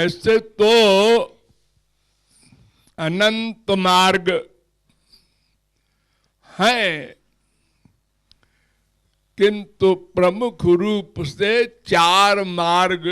ऐसे तो अनंत मार्ग हैं, किंतु प्रमुख रूप से 4 मार्ग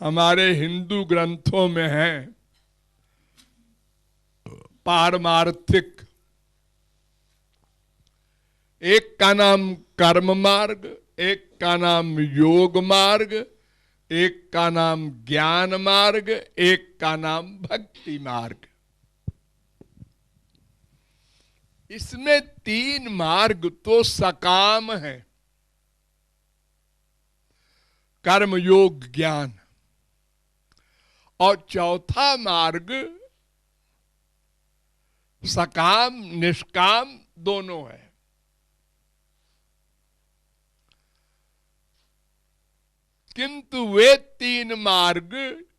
हमारे हिंदू ग्रंथों में हैं। पारमार्थिक, एक का नाम कर्म मार्ग, एक का नाम योग मार्ग, एक का नाम ज्ञान मार्ग, एक का नाम भक्ति मार्ग। इसमें 3 मार्ग तो सकाम है, कर्म योग ज्ञान, और चौथा मार्ग सकाम निष्काम दोनों है। किंतु वे 3 मार्ग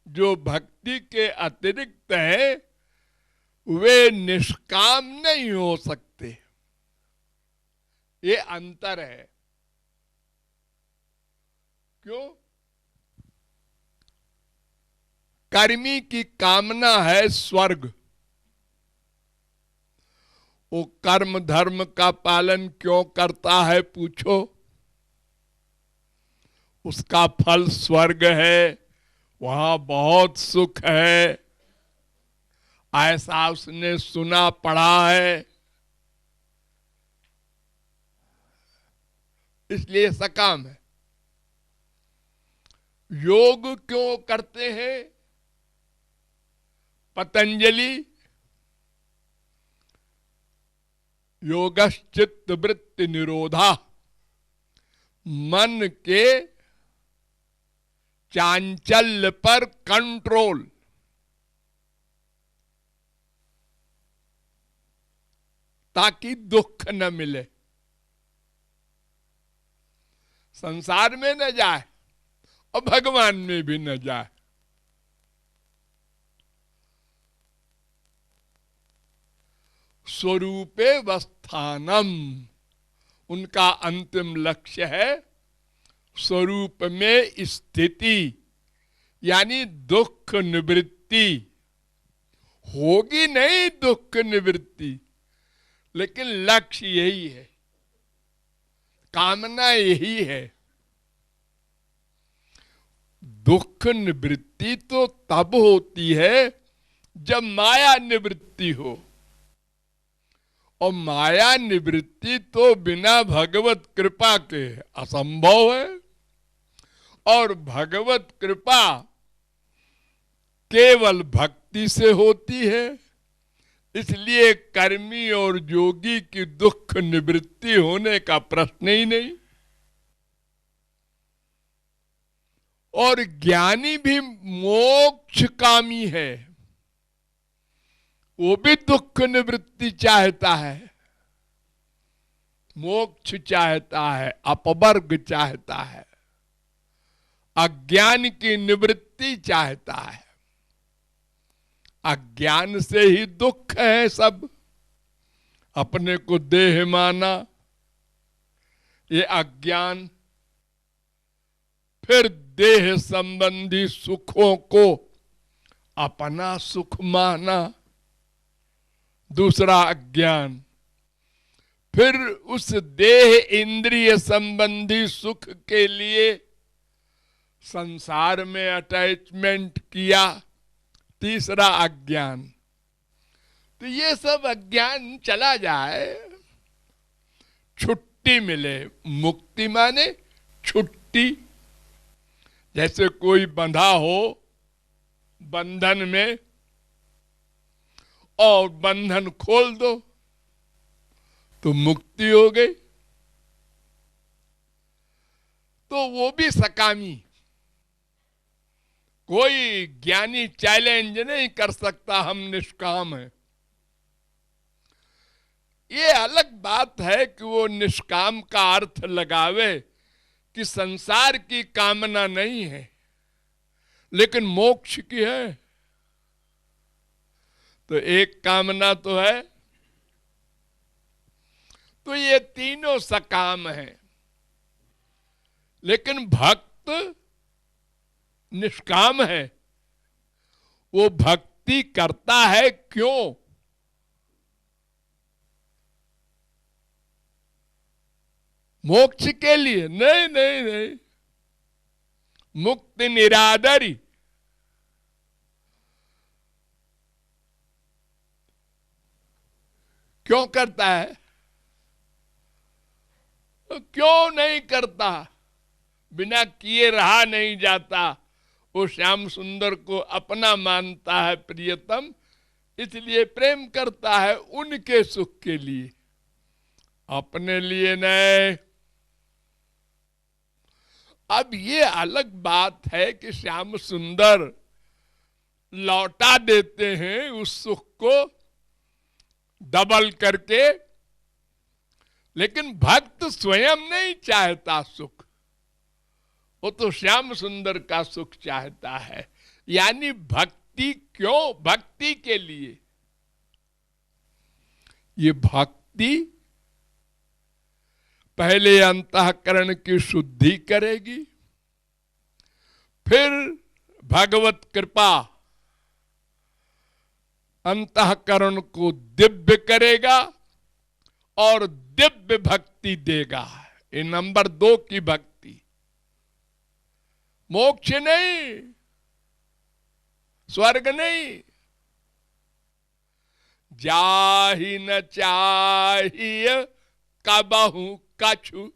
जो भक्ति के अतिरिक्त है, वे निष्काम नहीं हो सकते। ये अंतर है। क्यों? कर्मी की कामना है स्वर्ग, वो कर्म धर्म का पालन क्यों करता है पूछो? उसका फल स्वर्ग है, वहां बहुत सुख है, ऐसा उसने सुना पढ़ा है, इसलिए सकाम है। योग क्यों करते हैं? पतंजलि योगश्चित्त वृत्ति निरोधा, मन के चांचल्य पर कंट्रोल। ताकि दुख न मिले, संसार में न जाए और भगवान में भी न जाए। स्वरूपे वस्थानम, उनका अंतिम लक्ष्य है स्वरूप में स्थिति, यानी दुख निवृत्ति। होगी नहीं दुख निवृत्ति, लेकिन लक्ष्य यही है, कामना यही है। दुख निवृत्ति तो तब होती है जब माया निवृत्ति हो, और माया निवृत्ति तो बिना भगवत कृपा के असंभव है, और भगवत कृपा केवल भक्ति से होती है। इसलिए कर्मी और योगी की दुख निवृत्ति होने का प्रश्न ही नहीं। और ज्ञानी भी मोक्षकामी है, वो भी दुख निवृत्ति चाहता है, मोक्ष चाहता है, अपवर्ग चाहता है, अज्ञान की निवृत्ति चाहता है। अज्ञान से ही दुख है सब, अपने को देह माना, ये अज्ञान। फिर देह संबंधी सुखों को अपना सुख माना, दूसरा अज्ञान। फिर उस देह इंद्रिय संबंधी सुख के लिए संसार में अटैचमेंट किया, तीसरा अज्ञान। तो ये सब अज्ञान चला जाए, छुट्टी मिले। मुक्ति माने छुट्टी। जैसे कोई बंधा हो बंधन में, और बंधन खोल दो तो मुक्ति हो गई। तो वो भी सकामी। कोई ज्ञानी चैलेंज नहीं कर सकता हम निष्काम हैं। ये अलग बात है कि वो निष्काम का अर्थ लगावे कि संसार की कामना नहीं है, लेकिन मोक्ष की है। तो एक कामना तो है। तो ये तीनों सकाम हैं। लेकिन भक्त निष्काम है, वो भक्ति करता है क्यों? मोक्ष के लिए? नहीं नहीं नहीं, मुक्ति निरादरी। क्यों करता है? तो क्यों नहीं करता? बिना किए रहा नहीं जाता। वो श्याम सुंदर को अपना मानता है प्रियतम, इसलिए प्रेम करता है उनके सुख के लिए, अपने लिए नहीं। अब ये अलग बात है कि श्याम सुंदर लौटा देते हैं उस सुख को डबल करके, लेकिन भक्त स्वयं नहीं चाहता सुख, वो तो श्याम सुंदर का सुख चाहता है। यानी भक्ति क्यों? भक्ति के लिए। ये भक्ति पहले अंतःकरण की शुद्धि करेगी, फिर भगवत कृपा अंतःकरण को दिव्य करेगा और दिव्य भक्ति देगा। ये नंबर 2 की भक्ति। मोक्ष नहीं, स्वर्ग नहीं। जाहि न चाहिए कबहू कछु,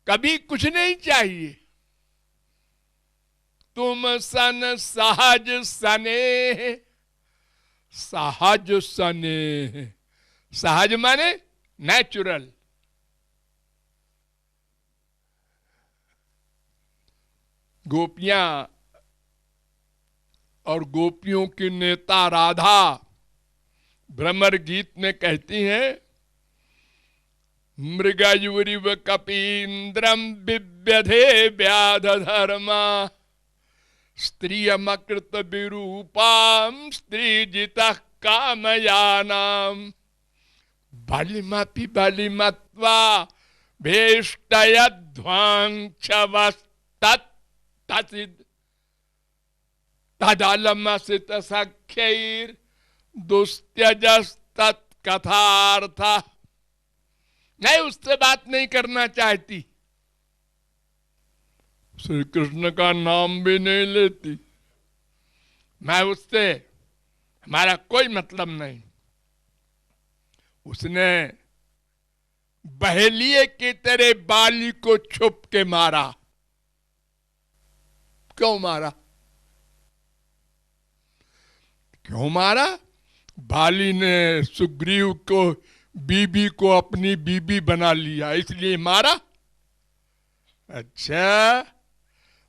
कभी कुछ नहीं चाहिए। तुम सन सहज सनेह, सहज सनेह, सहज माने नेचुरल। गोपियां और गोपियों की नेता राधा भ्रमर गीत में कहती हैं, मृगयूरिव कपीन्द्रम बिव्यधे व्याध धर्मा, स्त्रियमकृत विरूपाम स्त्रीजितः कामयानाम, बलिमपि बलिमत्वा भेष्टयध्वांक्षवस्तत्तसिद् तदलमसित सख्यैर दुस्त्यजस्तत्कथार्थ। नहीं, उससे बात नहीं करना चाहती, श्री कृष्ण का नाम भी नहीं लेती। मैं उससे, हमारा कोई मतलब नहीं। उसने बहेलिए की तरह बाली को छुप के मारा। क्यों मारा? क्यों मारा? बाली ने सुग्रीव को, बीबी को अपनी बीबी बना लिया, इसलिए मारा। अच्छा,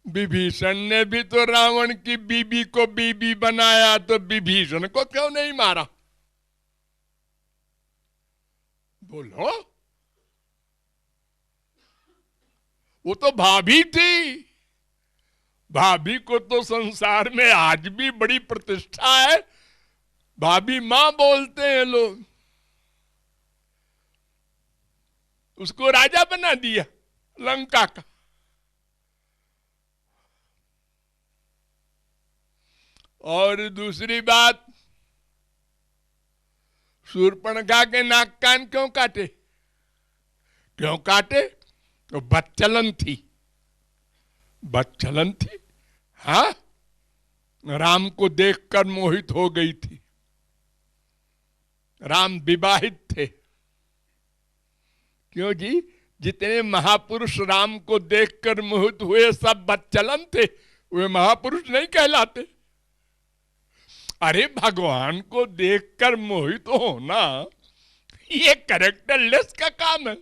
विभीषण ने भी तो रावण की बीबी को बीबी बनाया, तो विभीषण को क्यों नहीं मारा? बोलो। वो तो भाभी थी। भाभी को तो संसार में आज भी बड़ी प्रतिष्ठा है, भाभी मां बोलते हैं लोग। उसको राजा बना दिया लंका का। और दूसरी बात, शूर्पणखा के नाक कान क्यों काटे? क्यों काटे? तो बच्चलन थी, बच्चलन थी। हाँ, राम को देखकर मोहित हो गई थी। राम विवाहित थे। क्यों जी? जितने महापुरुष राम को देखकर मोहित हुए सब बच्चलन थे, वे महापुरुष नहीं कहलाते। अरे भगवान को देखकर मोहित होना ये कैरेक्टरलेस का काम है।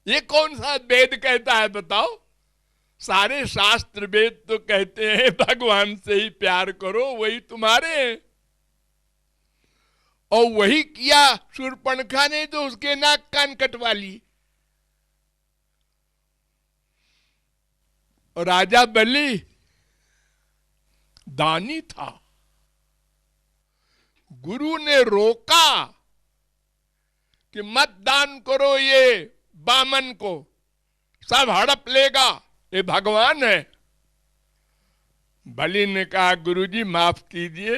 ये कौन सा वेद कहता है बताओ? सारे शास्त्र वेद तो कहते हैं भगवान से ही प्यार करो, वही तुम्हारे हैं। और वही किया शूर्पणखा ने, तो उसके नाक कान कटवा लिए। और राजा बलि दानी था, गुरु ने रोका कि मत दान करो ये बामन को, सब हड़प लेगा, ये भगवान है। बलि ने कहा गुरुजी माफ कीजिए,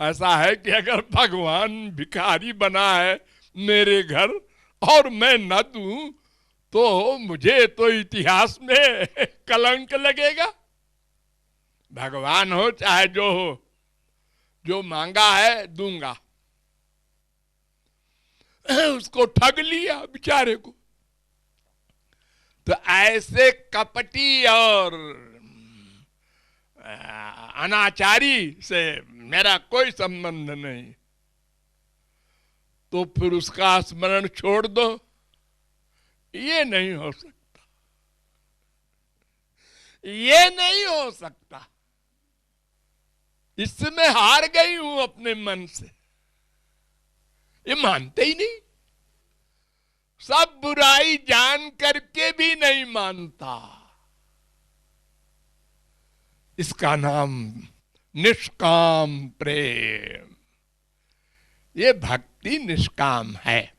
ऐसा है कि अगर भगवान भिखारी बना है मेरे घर और मैं न दूं तो मुझे तो इतिहास में कलंक लगेगा। भगवान हो चाहे जो हो, जो मांगा है दूंगा। उसको ठग लिया बेचारे को। तो ऐसे कपटी और अनाचारी से मेरा कोई संबंध नहीं। तो फिर उसका स्मरण छोड़ दो, ये नहीं हो सकता, ये नहीं हो सकता। इसमें हार गई हूं अपने मन से, ये मानते ही नहीं। सब बुराई जान करके भी नहीं मानता। इसका नाम निष्काम प्रेम। ये भक्ति निष्काम है।